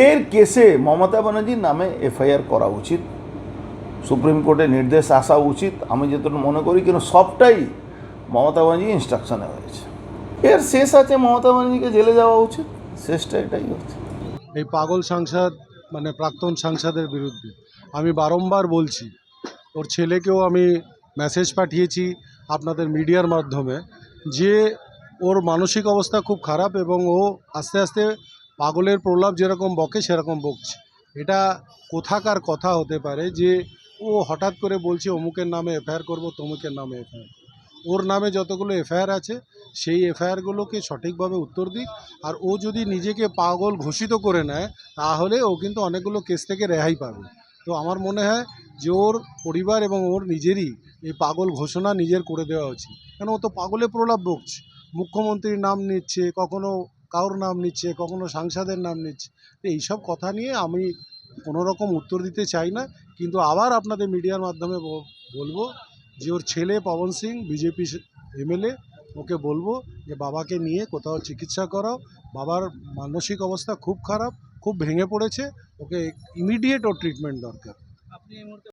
এর কেসে মমতা ব্যানার্জির নামে এফআইআর করা উচিত, সুপ্রিম কোর্টের নির্দেশ আসা উচিত। আমি যতটুকু মনে করি কিন্তু সবটাই মমতা ব্যানার্জি ইনস্ট্রাকশনে হয়েছে। এর শেষ আছে, মমতা ব্যানার্জিকে জেলে যাওয়া উচিত, শেষটা এটাই হচ্ছে। এই পাগল সাংসদ মানে প্রাক্তন সাংসদের বিরুদ্ধে আমি বারংবার বলছি, ওর ছেলেকেও আমি মেসেজ পাঠিয়েছি আপনাদের মিডিয়ার মাধ্যমে, যে ওর মানসিক অবস্থা খুব খারাপ এবং ও আস্তে আস্তে পাগলের প্রলাপ যেরকম বকে সেরকম বকছে। এটা কোথাকার কথা হতে পারে যে ও হঠাৎ করে বলছে অমুকের নামে এফআইআর করবো, তমুকের নামে এফআইআর। ওর নামে যতগুলো এফআইআর আছে সেই এফআইআরগুলোকে সঠিকভাবে উত্তর দিক। আর ও যদি নিজেকে পাগল ঘোষিত করে নেয় তাহলে ও কিন্তু অনেকগুলো কেস থেকে রেহাই পাবে। তো আমার মনে হয় যে ওর পরিবার এবং ওর নিজেরই এই পাগল ঘোষণা নিজের করে দেওয়া উচিত, কেন ও তো পাগলে প্রলাপ বকছে, মুখ্যমন্ত্রীর নাম নিচ্ছে, কখনো কারোর নাম নিচ্ছে, কখনো সাংসদের নাম নিচ্ছে। তো এইসব কথা নিয়ে আমি কোনো রকম উত্তর দিতে চাই না, কিন্তু আবার আপনাদের মিডিয়ার মাধ্যমে বলবো যে ওর ছেলে পবন সিং বিজেপি এমএলএ, ওকে বলবো যে বাবাকে নিয়ে কোথাও চিকিৎসা করাও। বাবার মানসিক অবস্থা খুব খারাপ, খুব ভেঙে পড়েছে, ওকে ইমিডিয়েট ওর ট্রিটমেন্ট দরকার।